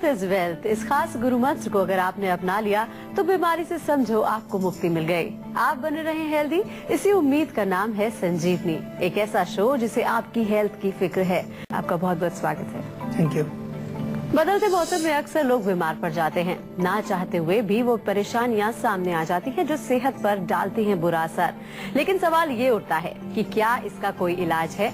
Health is wealth, इस खास गुरु मंत्र को अगर आपने अपना लिया तो बीमारी से समझो आपको मुक्ति मिल गई। आप बने रहे हेल्दी, इसी उम्मीद का नाम है संजीवनी, एक ऐसा शो जिसे आपकी हेल्थ की फिक्र है। आपका बहुत बहुत स्वागत है। Thank you. बदलते मौसम में अक्सर लोग बीमार पड़ जाते हैं, ना चाहते हुए भी वो परेशानियां सामने आ जाती हैं जो सेहत पर डालती हैं बुरा असर। लेकिन सवाल ये उठता है कि क्या इसका कोई इलाज है?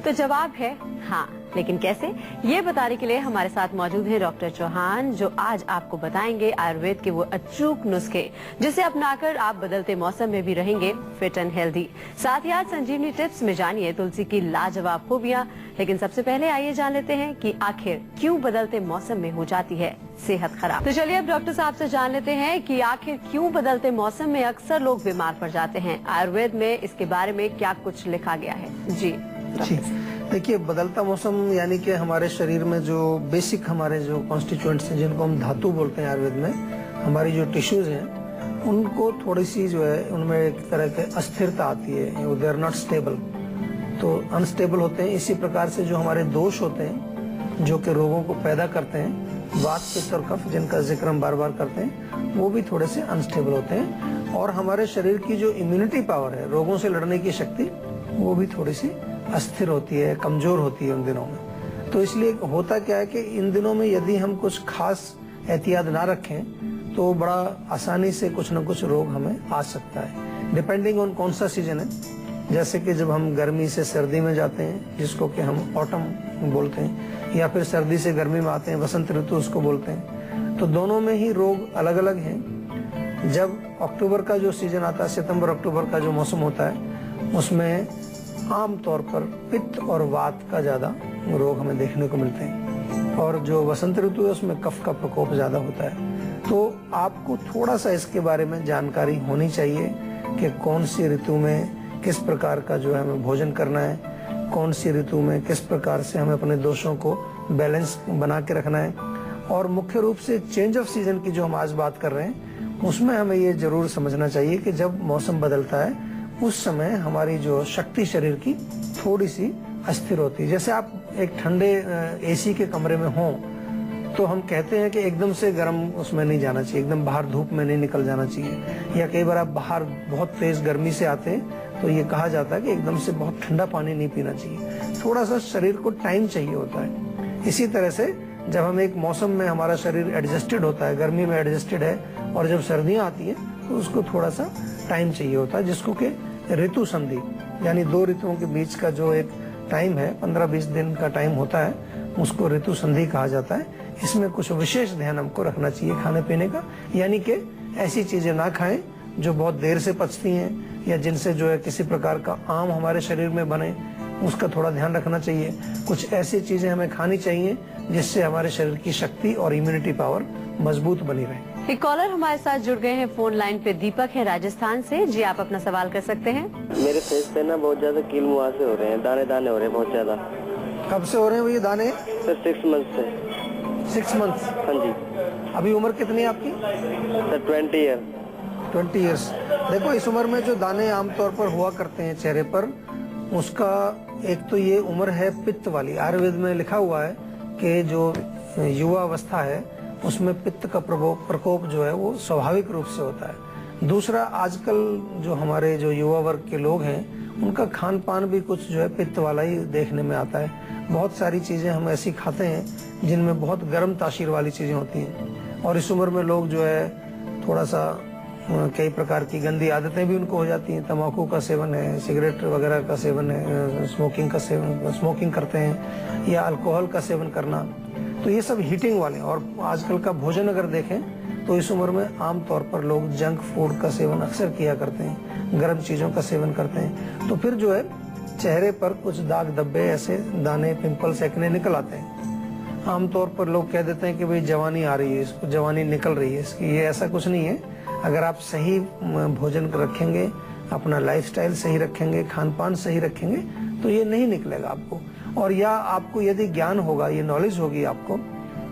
तो जवाब है हाँ, लेकिन कैसे, ये बताने के लिए हमारे साथ मौजूद हैं डॉक्टर चौहान, जो आज आपको बताएंगे आयुर्वेद के वो अचूक नुस्खे जिसे अपनाकर आप बदलते मौसम में भी रहेंगे फिट एंड हेल्दी। साथ ही आज संजीवनी टिप्स में जानिए तुलसी की लाजवाब खूबियाँ। लेकिन सबसे पहले आइए जान लेते हैं कि आखिर क्यों बदलते मौसम में हो जाती है सेहत खराब। तो चलिए अब डॉक्टर साहब से जान लेते हैं कि आखिर क्यों बदलते मौसम में अक्सर लोग बीमार पड़ जाते हैं। आयुर्वेद में इसके बारे में क्या कुछ लिखा गया है? जी देखिए, बदलता मौसम यानी कि हमारे शरीर में जो बेसिक हमारे जो कॉन्स्टिट्यूएंट्स हैं, जिनको हम धातु बोलते हैं आयुर्वेद में, हमारी जो टिश्यूज हैं, उनको थोड़ी सी जो है उनमें एक तरह की अस्थिरता आती है, दे आर नॉट स्टेबल, तो अनस्टेबल होते हैं। इसी प्रकार से जो हमारे दोष होते हैं जो कि रोगों को पैदा करते हैं, वात, पित्त और कफ, जिनका जिक्र हम बार बार करते हैं, वो भी थोड़े से अनस्टेबल होते हैं। और हमारे शरीर की जो इम्यूनिटी पावर है, रोगों से लड़ने की शक्ति, वो भी थोड़ी सी अस्थिर होती है, कमजोर होती है उन दिनों में। तो इसलिए होता क्या है कि इन दिनों में यदि हम कुछ खास एहतियात ना रखें तो बड़ा आसानी से कुछ न कुछ रोग हमें आ सकता है, डिपेंडिंग ऑन कौन सा सीजन है। जैसे कि जब हम गर्मी से सर्दी में जाते हैं, जिसको कि हम ऑटम बोलते हैं, या फिर सर्दी से गर्मी में आते हैं, वसंत ऋतु उसको बोलते हैं, तो दोनों में ही रोग अलग अलग हैं। जब अक्टूबर का जो सीजन आता है, सितंबर अक्टूबर का जो मौसम होता है, उसमें आम तौर पर पित्त और वात का ज्यादा रोग हमें देखने को मिलते हैं, और जो वसंत ऋतु है उसमें कफ का प्रकोप ज्यादा होता है। तो आपको थोड़ा सा इसके बारे में जानकारी होनी चाहिए कि कौन सी ऋतु में किस प्रकार का जो है हमें भोजन करना है, कौन सी ऋतु में किस प्रकार से हमें अपने दोषों को बैलेंस बना के रखना है। और मुख्य रूप से चेंज ऑफ सीजन की जो हम आज बात कर रहे हैं, उसमें हमें ये जरूर समझना चाहिए कि जब मौसम बदलता है उस समय हमारी जो शक्ति शरीर की थोड़ी सी अस्थिर होती है। जैसे आप एक ठंडे एसी के कमरे में हों तो हम कहते हैं कि एकदम से गर्म उसमें नहीं जाना चाहिए, एकदम बाहर धूप में नहीं निकल जाना चाहिए, या कई बार आप बाहर बहुत तेज गर्मी से आते हैं तो ये कहा जाता है कि एकदम से बहुत ठंडा पानी नहीं पीना चाहिए। थोड़ा सा शरीर को टाइम चाहिए होता है। इसी तरह से जब हम एक मौसम में हमारा शरीर एडजस्टेड होता है, गर्मी में एडजस्टेड है, और जब सर्दियां आती है तो उसको थोड़ा सा टाइम चाहिए होता है, जिसको कि ऋतु संधि, यानी दो ऋतुओं के बीच का जो एक टाइम है, 15-20 दिन का टाइम होता है, उसको ऋतु संधि कहा जाता है। इसमें कुछ विशेष ध्यान हमको रखना चाहिए खाने पीने का, यानी कि ऐसी चीजें ना खाएं जो बहुत देर से पचती हैं, या जिनसे जो है किसी प्रकार का आम हमारे शरीर में बने, उसका थोड़ा ध्यान रखना चाहिए। कुछ ऐसी चीजें हमें खानी चाहिए जिससे हमारे शरीर की शक्ति और इम्यूनिटी पावर मजबूत बनी रहे। एक कॉलर हमारे साथ जुड़ गए हैं फोन लाइन पे। दीपक है राजस्थान से। जी, आप अपना सवाल कर सकते हैं। मेरे फेस पे ना बहुत ज्यादा कील मुहासे हो रहे हैं, दाने दाने हो रहे हैं बहुत ज्यादा। कब से हो रहे हैं ये दाने? सर 6 मंथ से। 6 मंथ? हाँ जी। अभी उम्र कितनी है आपकी? Sir 20 year. 20 ईयर्स। देखो, इस उम्र में जो दाने आमतौर पर हुआ करते हैं चेहरे पर, उसका एक तो ये उम्र है पित्त वाली। आयुर्वेद में लिखा हुआ है कि जो युवा अवस्था है उसमें पित्त का प्रकोप जो है वो स्वाभाविक रूप से होता है। दूसरा, आजकल जो हमारे जो युवा वर्ग के लोग हैं, उनका खान पान भी कुछ जो है पित्त वाला ही देखने में आता है। बहुत सारी चीजें हम ऐसी खाते हैं जिनमें बहुत गर्म तासीर वाली चीजें होती हैं, और इस उम्र में लोग जो है थोड़ा सा कई प्रकार की गंदी आदतें भी उनको हो जाती हैं। तंबाकू का सेवन है, सिगरेट वगैरह का सेवन है, स्मोकिंग करते हैं, या अल्कोहल का सेवन करना, तो ये सब हीटिंग वाले। और आजकल का भोजन अगर देखें तो इस उम्र में आमतौर पर लोग जंक फूड का सेवन अक्सर किया करते हैं, गर्म चीजों का सेवन करते हैं, तो फिर जो है चेहरे पर कुछ दाग धब्बे, ऐसे दाने, पिंपल्स, एक्ने निकल आते हैं। आमतौर पर लोग कह देते हैं कि भाई जवानी आ रही है, इसको जवानी निकल रही है इसकी। ये ऐसा कुछ नहीं है। अगर आप सही भोजन रखेंगे, अपना लाइफस्टाइल सही रखेंगे, खान पान सही रखेंगे, तो ये नहीं निकलेगा आपको। और या आपको यदि ज्ञान होगा, ये नॉलेज होगी आपको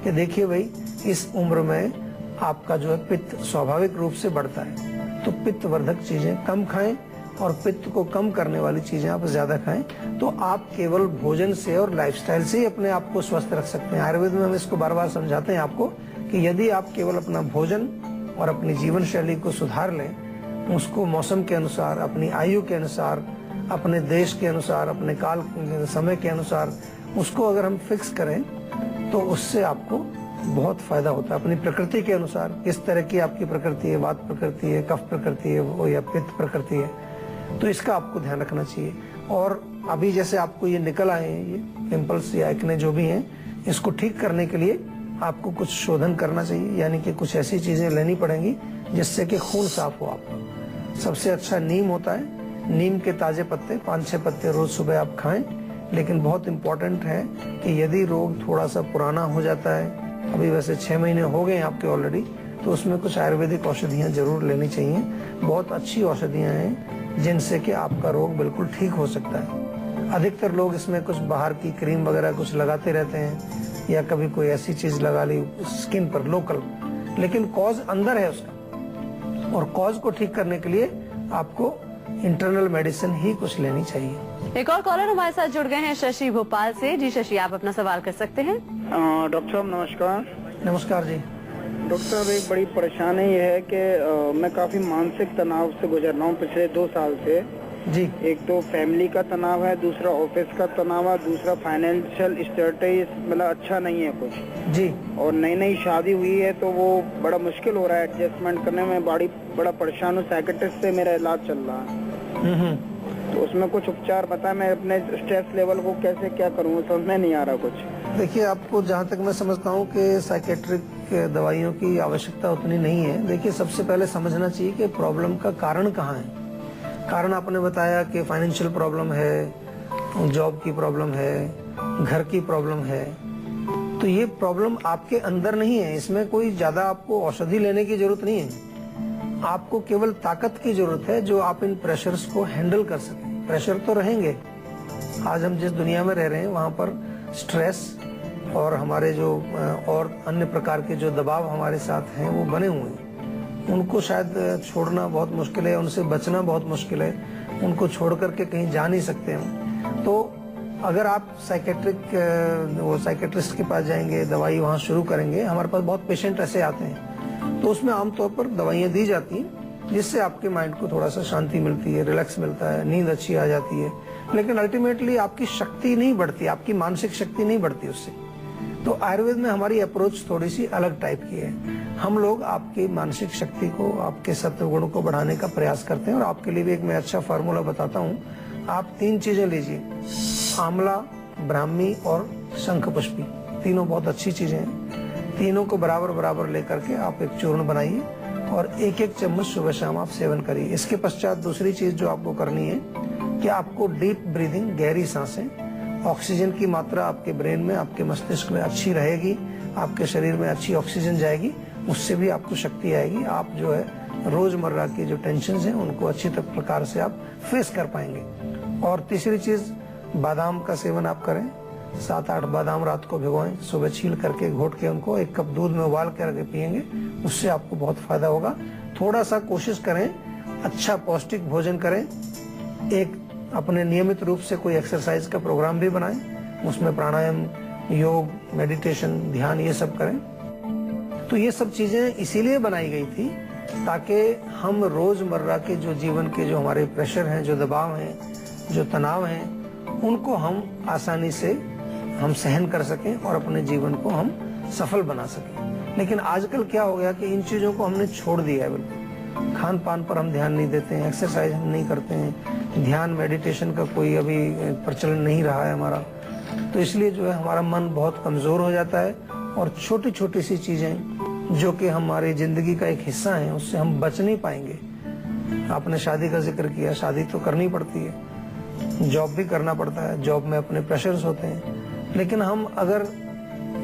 कि देखिए भाई इस उम्र में आपका जो है पित्त स्वाभाविक रूप से बढ़ता है, तो पित्त वर्धक चीजें कम खाएं, और पित्त को कम करने वाली चीजें आप ज्यादा खाएं, तो आप केवल भोजन से और लाइफस्टाइल से ही अपने आप को स्वस्थ रख सकते हैं। आयुर्वेद में हम इसको बार बार समझाते हैं आपको कि यदि आप केवल अपना भोजन और अपनी जीवन शैली को सुधार लें, उसको मौसम के अनुसार, अपनी आयु के अनुसार, अपने देश के अनुसार, अपने काल समय के अनुसार उसको अगर हम फिक्स करें, तो उससे आपको बहुत फायदा होता है। अपनी प्रकृति के अनुसार, किस तरह की आपकी प्रकृति है, वात प्रकृति है, कफ प्रकृति है वो या पित्त प्रकृति है, तो इसका आपको ध्यान रखना चाहिए। और अभी जैसे आपको ये निकल आए हैं, ये पिंपल्स या एक्ने जो भी हैं, इसको ठीक करने के लिए आपको कुछ शोधन करना चाहिए, यानी कि कुछ ऐसी चीजें लेनी पड़ेंगी जिससे कि खून साफ हो आपका। सबसे अच्छा नीम होता है, नीम के ताजे पत्ते 5-6 पत्ते रोज सुबह आप खाएं। लेकिन बहुत इम्पोर्टेंट है कि यदि रोग थोड़ा सा पुराना हो जाता है, अभी वैसे 6 महीने हो गए हैं आपके ऑलरेडी, तो उसमें कुछ आयुर्वेदिक औषधियां जरूर लेनी चाहिए। बहुत अच्छी औषधियां हैं जिनसे कि आपका रोग बिल्कुल ठीक हो सकता है। अधिकतर लोग इसमें कुछ बाहर की क्रीम वगैरह कुछ लगाते रहते हैं या कभी कोई ऐसी चीज लगा ली स्किन पर लोकल, लेकिन कॉज अंदर है उसका, और कॉज को ठीक करने के लिए आपको इंटरनल मेडिसिन ही कुछ लेनी चाहिए। एक और कॉलर हमारे साथ जुड़ गए हैं शशि भोपाल से। जी शशि, आप अपना सवाल कर सकते हैं। डॉक्टर साहब नमस्कार। नमस्कार जी। डॉक्टर साहब, एक बड़ी परेशानी ये है कि मैं काफी मानसिक तनाव से गुजर रहा हूँ पिछले 2 साल से जी। एक तो फैमिली का तनाव है, दूसरा ऑफिस का तनाव है, दूसरा फाइनेंशियल स्टेटस मतलब अच्छा नहीं है कुछ जी। और नई नई शादी हुई है तो वो बड़ा मुश्किल हो रहा है एडजस्टमेंट करने में। बड़ा परेशान हूँ। साइकियाट्रिस्ट से मेरा इलाज चल रहा है, तो उसमें कुछ उपचार बताएं। मैं अपने स्ट्रेस लेवल को कैसे क्या करूँ, समझ में नहीं आ रहा कुछ। देखिए, आपको जहाँ तक मैं समझता हूँ कि साइकेट्रिक दवाइयों की आवश्यकता उतनी नहीं है। देखिए, सबसे पहले समझना चाहिए कि प्रॉब्लम का कारण कहाँ है। कारण आपने बताया कि फाइनेंशियल प्रॉब्लम है, जॉब की प्रॉब्लम है, घर की प्रॉब्लम है, तो ये प्रॉब्लम आपके अंदर नहीं है। इसमें कोई ज्यादा आपको औषधि लेने की जरूरत नहीं है। आपको केवल ताकत की जरूरत है जो आप इन प्रेशर्स को हैंडल कर सकें। प्रेशर तो रहेंगे, आज हम जिस दुनिया में रह रहे हैं वहाँ पर स्ट्रेस और हमारे जो और अन्य प्रकार के जो दबाव हमारे साथ हैं वो बने हुए हैं। उनको शायद छोड़ना बहुत मुश्किल है, उनसे बचना बहुत मुश्किल है, उनको छोड़ करके कहीं जा नहीं सकते हम। तो अगर आप साइकेट्रिस्ट के पास जाएंगे, दवाई वहाँ शुरू करेंगे, हमारे पास बहुत पेशेंट ऐसे आते हैं, तो उसमें आमतौर पर दवाइयाँ दी जाती हैं जिससे आपके माइंड को थोड़ा सा शांति मिलती है, रिलैक्स मिलता है, नींद अच्छी आ जाती है। लेकिन अल्टीमेटली आपकी शक्ति नहीं बढ़ती, आपकी मानसिक शक्ति नहीं बढ़ती उससे। तो आयुर्वेद में हमारी अप्रोच थोड़ी सी अलग टाइप की है। हम लोग आपकी मानसिक शक्ति को, आपके सत्व गुणों को बढ़ाने का प्रयास करते हैं। और आपके लिए भी एक मैं अच्छा फार्मूला बताता हूँ। आप 3 चीजें लीजिए, आंवला, ब्राह्मी और शंख पुष्पी, तीनों बहुत अच्छी चीजें हैं। तीनों को बराबर बराबर लेकर के आप एक चूर्ण बनाइए और 1-1 चम्मच सुबह शाम आप सेवन करिए। इसके पश्चात दूसरी चीज जो आपको करनी है कि आपको डीप ब्रीदिंग, गहरी सांसें, ऑक्सीजन की मात्रा आपके ब्रेन में, आपके मस्तिष्क में अच्छी रहेगी, आपके शरीर में अच्छी ऑक्सीजन जाएगी, उससे भी आपको शक्ति आएगी। आप जो है रोजमर्रा की जो टेंशन हैं उनको अच्छी प्रकार से आप फेस कर पाएंगे। और तीसरी चीज, बादाम का सेवन आप करें। 7-8 बादाम रात को भिगोएं, सुबह छील करके घोट के उनको 1 कप दूध में उबाल करके पिएंगे, उससे आपको बहुत फायदा होगा। थोड़ा सा कोशिश करें, अच्छा पौष्टिक भोजन करें, एक अपने नियमित रूप से कोई एक्सरसाइज का प्रोग्राम भी बनाएं, उसमें प्राणायाम, योग, मेडिटेशन, ध्यान ये सब करें। तो ये सब चीजें इसीलिए बनाई गई थी ताकि हम रोजमर्रा के जो जीवन के जो हमारे प्रेशर हैं, जो दबाव हैं, जो तनाव हैं, उनको हम आसानी से हम सहन कर सकें और अपने जीवन को हम सफल बना सकें। लेकिन आजकल क्या हो गया कि इन चीजों को हमने छोड़ दिया है। बिल्कुल खान पान पर हम ध्यान नहीं देते हैं, एक्सरसाइज हम नहीं करते हैं, ध्यान मेडिटेशन का कोई अभी प्रचलन नहीं रहा है हमारा। तो इसलिए जो है हमारा मन बहुत कमजोर हो जाता है और छोटी छोटी सी चीजें जो कि हमारी जिंदगी का एक हिस्सा है उससे हम बच नहीं पाएंगे। आपने शादी का जिक्र किया, शादी तो करनी पड़ती है, जॉब भी करना पड़ता है, जॉब में अपने प्रेशर्स होते हैं। लेकिन हम अगर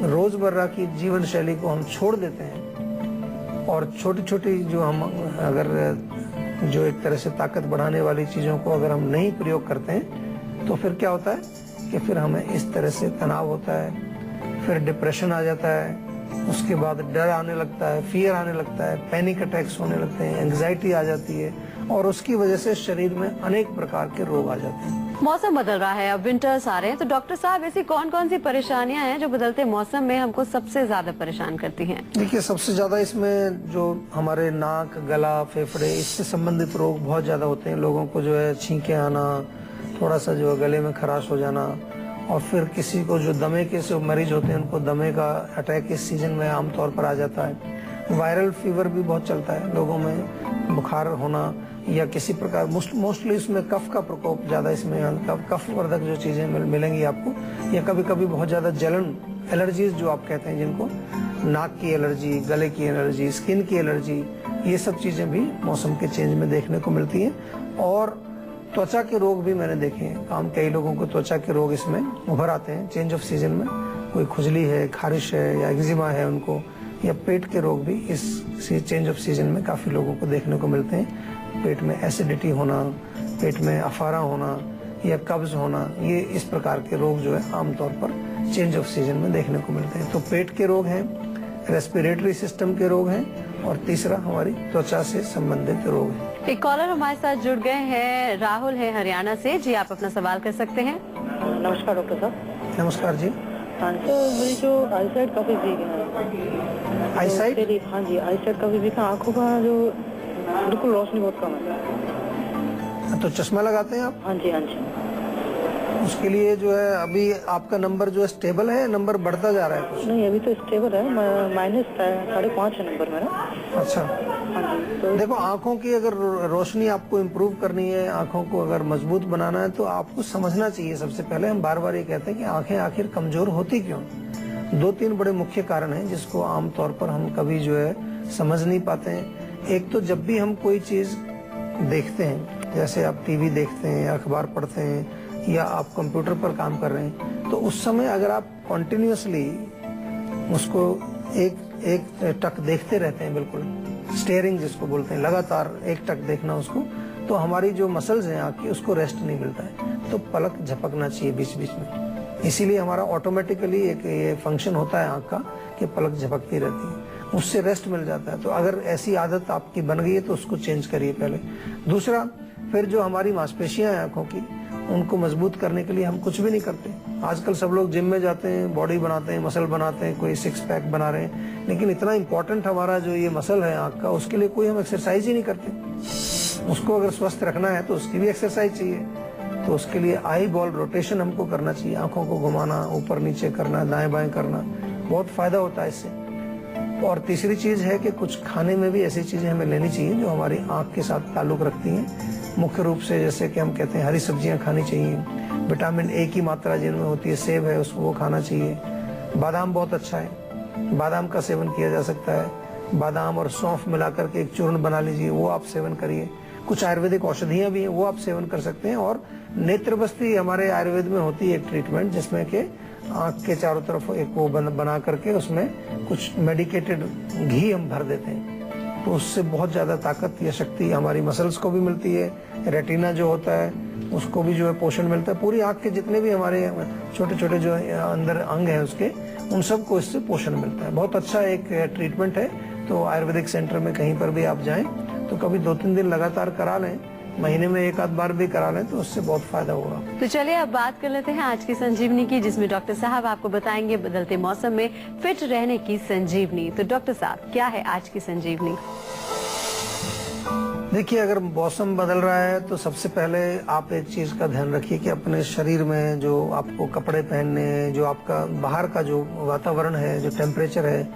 रोजमर्रा की जीवन शैली को हम छोड़ देते हैं और छोटी छोटी जो हम अगर जो एक तरह से ताकत बढ़ाने वाली चीजों को अगर हम नहीं प्रयोग करते हैं तो फिर क्या होता है कि फिर हमें इस तरह से तनाव होता है, फिर डिप्रेशन आ जाता है, उसके बाद डर आने लगता है, फियर आने लगता है, पैनिक अटैक्स होने लगते हैं, एंग्जाइटी आ जाती है और उसकी वजह से शरीर में अनेक प्रकार के रोग आ जाते हैं। मौसम बदल रहा है, अब विंटर्स आ रहे हैं, तो डॉक्टर साहब ऐसी कौन कौन सी परेशानियां हैं जो बदलते मौसम में हमको सबसे ज्यादा परेशान करती हैं? देखिए, सबसे ज्यादा इसमें जो हमारे नाक, गला, फेफड़े, इससे संबंधित रोग बहुत ज्यादा होते हैं। लोगों को जो है छींके आना, थोड़ा सा जो है गले में खराश हो जाना, और फिर किसी को जो दमे के से मरीज होते हैं उनको दमे का अटैक इस सीजन में आमतौर पर आ जाता है। वायरल फीवर भी बहुत चलता है लोगों में, बुखार होना या किसी प्रकार मोस्टली इसमें कफ का प्रकोप ज्यादा, इसमें कफ वर्धक जो चीजें मिलेंगी आपको, या कभी कभी बहुत ज्यादा जलन, एलर्जीज जो आप कहते हैं जिनको, नाक की एलर्जी, गले की एलर्जी, स्किन की एलर्जी, ये सब चीजें भी मौसम के चेंज में देखने को मिलती हैं। और त्वचा के रोग भी मैंने देखे हैं, कई लोगों को त्वचा के रोग इसमें उभर आते हैं चेंज ऑफ सीजन में। कोई खुजली है, खारिश है या एक्जिमा है उनको, या पेट के रोग भी इस चेंज ऑफ सीजन में काफी लोगों को देखने को मिलते हैं। पेट में एसिडिटी होना, पेट में अफारा होना या कब्ज होना, ये इस प्रकार के रोग जो है आमतौर पर चेंज ऑफ सीजन में देखने को मिलते हैं। तो पेट के रोग हैं, रेस्पिरेटरी सिस्टम के रोग हैं, और तीसरा हमारी त्वचा से संबंधित रोग है। एक कॉलर हमारे साथ जुड़ गए हैं, राहुल है हरियाणा से। जी, आप अपना सवाल कर सकते हैं। नमस्कार डॉक्टर साहब। नमस्कार जी। हाँ सर, मेरी जो आईसाइट काफी वीक है। आईसाइट? हाँ जी, आईसाइट काफी वीक है, आंखों का जो बिल्कुल रोशनी बहुत कम है। तो चश्मा लगाते हैं आप? हाँ जी, हाँ जी। उसके लिए जो है अभी आपका नंबर जो है स्टेबल है, नंबर बढ़ता जा रहा है कुछ? नहीं, अभी तो स्टेबल है, -5.5 है नंबर मेरा। अच्छा। हाँ जी। तो देखो, आंखों की अगर रोशनी आपको इम्प्रूव करनी है, आंखों को अगर मजबूत बनाना है, तो आपको समझना चाहिए। सबसे पहले हम बार बार ये कहते हैं कि आंखें आखिर कमजोर होती क्यों? 2-3 बड़े मुख्य कारण हैं जिसको आमतौर पर हम कभी जो है समझ नहीं पाते हैं। एक तो जब भी हम कोई चीज देखते हैं, जैसे आप टीवी देखते हैं या अखबार पढ़ते हैं या आप कंप्यूटर पर काम कर रहे हैं, तो उस समय अगर आप कॉन्टिन्यूसली उसको एक टक देखते रहते हैं, बिल्कुल स्टेयरिंग जिसको बोलते हैं, लगातार एक टक देखना उसको, तो हमारी जो मसल्स हैं आँख की, उसको रेस्ट नहीं मिलता है, तो पलक झपकना चाहिए बीच बीच में। इसीलिए हमारा ऑटोमेटिकली एक ये फंक्शन होता है आँख का कि पलक झपकती रहती है, उससे रेस्ट मिल जाता है। तो अगर ऐसी आदत आपकी बन गई है तो उसको चेंज करिए पहले। दूसरा, फिर जो हमारी मांसपेशियां हैं आंखों की, उनको मजबूत करने के लिए हम कुछ भी नहीं करते। आजकल सब लोग जिम में जाते हैं, बॉडी बनाते हैं, मसल बनाते हैं, कोई 6 पैक बना रहे हैं, लेकिन इतना इम्पोर्टेंट हमारा जो ये मसल है आंख का, उसके लिए कोई हम एक्सरसाइज ही नहीं करते। उसको अगर स्वस्थ रखना है तो उसकी भी एक्सरसाइज चाहिए। तो उसके लिए आई बॉल रोटेशन हमको करना चाहिए, आंखों को घुमाना, ऊपर नीचे करना, दाएं बाएं करना, बहुत फायदा होता है इससे। और तीसरी चीज है कि कुछ खाने में भी ऐसी चीजें हमें लेनी चाहिए जो हमारी आंख के साथ ताल्लुक रखती हैं। मुख्य रूप से जैसे कि हम कहते हैं हरी सब्जियां खानी चाहिए, विटामिन ए की मात्रा जिनमें होती है, सेब है उसको वो खाना चाहिए, बादाम बहुत अच्छा है, बादाम का सेवन किया जा सकता है। बादाम और सौंफ मिलाकर के एक चूर्ण बना लीजिए, वो आप सेवन करिए। कुछ आयुर्वेदिक औषधियां भी हैं, वो आप सेवन कर सकते हैं। और नेत्र बस्ती हमारे आयुर्वेद में होती है एक ट्रीटमेंट, जिसमें कि आंख के चारों तरफ एक वो बना करके उसमें कुछ मेडिकेटेड घी हम भर देते हैं, तो उससे बहुत ज्यादा ताकत या शक्ति हमारी मसल्स को भी मिलती है। रेटिना जो होता है उसको भी जो है पोषण मिलता है। पूरी आंख के जितने भी हमारे छोटे छोटे जो अंदर अंग हैं उसके, उन सबको इससे पोषण मिलता है। बहुत अच्छा एक ट्रीटमेंट है। तो आयुर्वेदिक सेंटर में कहीं पर भी आप जाएं तो कभी 2-3 दिन लगातार करा लें, महीने में 1-आध बार भी करा लें, तो उससे बहुत फायदा होगा। तो चलिए अब बात कर लेते हैं आज की संजीवनी की, जिसमें डॉक्टर साहब आपको बताएंगे बदलते मौसम में फिट रहने की संजीवनी। तो डॉक्टर साहब, क्या है आज की संजीवनी? देखिए, अगर मौसम बदल रहा है तो सबसे पहले आप एक चीज का ध्यान रखिए कि अपने शरीर में जो आपको कपड़े पहनने हैं, जो आपका बाहर का जो वातावरण है, जो टेम्परेचर है,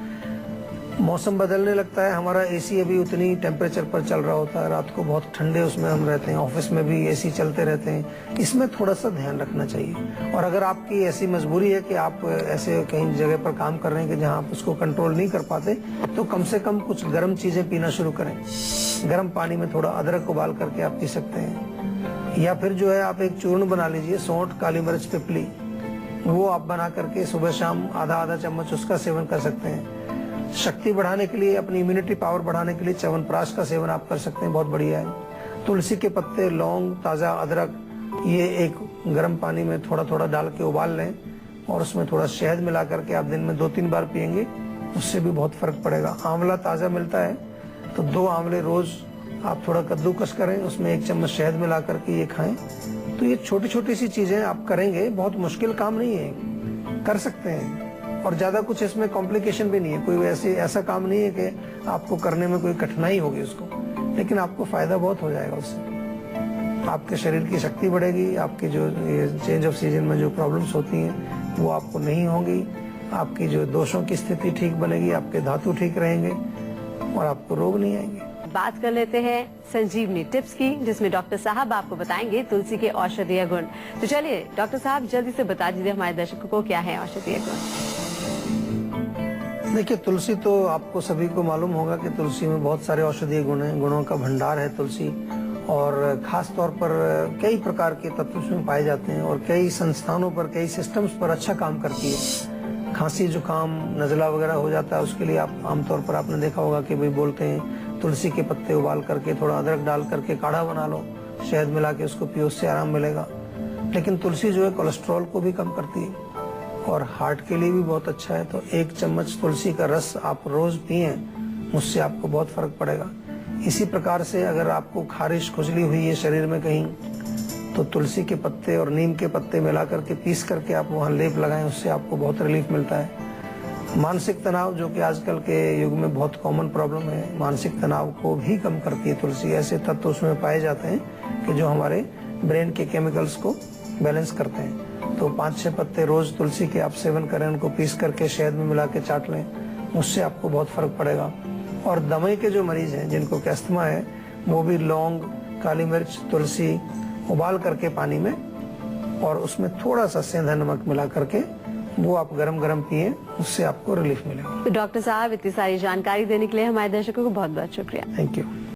मौसम बदलने लगता है। हमारा एसी अभी उतनी टेम्परेचर पर चल रहा होता है, रात को बहुत ठंडे उसमें हम रहते हैं, ऑफिस में भी एसी चलते रहते हैं, इसमें थोड़ा सा ध्यान रखना चाहिए। और अगर आपकी ऐसी मजबूरी है कि आप ऐसे कहीं जगह पर काम कर रहे हैं कि जहां आप उसको कंट्रोल नहीं कर पाते, तो कम से कम कुछ गर्म चीजें पीना शुरू करें। गर्म पानी में थोड़ा अदरक उबाल करके आप पी सकते हैं, या फिर जो है आप एक चूर्ण बना लीजिए, सौंठ, काली मिर्च, पिपली, वो आप बना करके सुबह शाम आधा चम्मच उसका सेवन कर सकते हैं। शक्ति बढ़ाने के लिए, अपनी इम्यूनिटी पावर बढ़ाने के लिए च्यवनप्राश का सेवन आप कर सकते हैं, बहुत बढ़िया है। तुलसी के पत्ते, लौंग, ताजा अदरक, ये एक गर्म पानी में थोड़ा थोड़ा डाल के उबाल लें और उसमें थोड़ा शहद मिला करके आप दिन में 2-3 बार पियेंगे, उससे भी बहुत फर्क पड़ेगा। आंवला ताजा मिलता है तो 2 आंवले रोज आप थोड़ा कद्दूकस करें, उसमें 1 चम्मच शहद मिला करके ये खाएं। तो ये छोटी छोटी सी चीजें आप करेंगे, बहुत मुश्किल काम नहीं है, कर सकते हैं। और ज्यादा कुछ इसमें कॉम्प्लिकेशन भी नहीं है, कोई ऐसा काम नहीं है कि आपको करने में कोई कठिनाई होगी उसको, लेकिन आपको फायदा बहुत हो जाएगा उससे। आपके शरीर की शक्ति बढ़ेगी, आपकी जो चेंज ऑफ सीजन में जो प्रॉब्लम्स होती हैं वो आपको नहीं होंगी, आपकी जो दोषों की स्थिति ठीक बनेगी, आपके धातु ठीक रहेंगे और आपको रोग नहीं आएंगे। बात कर लेते हैं संजीवनी टिप्स की, जिसमें डॉक्टर साहब आपको बताएंगे तुलसी के औषधीय गुण। तो चलिए डॉक्टर साहब जल्दी से बता दीजिए हमारे दर्शकों को क्या है औषधीय गुण। देखिए, तुलसी तो आपको सभी को मालूम होगा कि तुलसी में बहुत सारे औषधीय गुण हैं, गुणों का भंडार है तुलसी। और खास तौर पर कई प्रकार के तत्व उसमें पाए जाते हैं और कई संस्थानों पर, कई सिस्टम्स पर अच्छा काम करती है। खांसी जुकाम नज़ला वगैरह हो जाता है, उसके लिए आप आमतौर पर आपने देखा होगा कि भाई बोलते हैं तुलसी के पत्ते उबाल करके थोड़ा अदरक डाल करके काढ़ा बना लो, शहद मिला के उसको पियो, उससे आराम मिलेगा। लेकिन तुलसी जो है कोलेस्ट्रॉल को भी कम करती है और हार्ट के लिए भी बहुत अच्छा है। तो 1 चम्मच तुलसी का रस आप रोज पिए, उससे आपको बहुत फर्क पड़ेगा। इसी प्रकार से अगर आपको खारिश खुजली हुई है शरीर में कहीं, तो तुलसी के पत्ते और नीम के पत्ते मिला करके पीस करके आप वहाँ लेप लगाएं, उससे आपको बहुत रिलीफ मिलता है। मानसिक तनाव, जो कि आजकल के युग में बहुत कॉमन प्रॉब्लम है, मानसिक तनाव को भी कम करती है तुलसी। ऐसे तत्व उसमें पाए जाते हैं कि जो हमारे ब्रेन के केमिकल्स को बैलेंस करते हैं। तो 5-6 पत्ते रोज तुलसी के आप सेवन करें, उनको पीस करके शहद में मिला के चाट लें, उससे आपको बहुत फर्क पड़ेगा। और दमे के जो मरीज हैं, जिनको अस्थमा है, वो भी लौंग, काली मिर्च, तुलसी उबाल करके पानी में और उसमें थोड़ा सा सेंधा नमक मिला करके वो आप गरम गरम पिए, उससे आपको रिलीफ मिलेगा। तो डॉक्टर साहब इतनी सारी जानकारी देने के लिए हमारे दर्शकों को बहुत बहुत शुक्रिया। Thank you.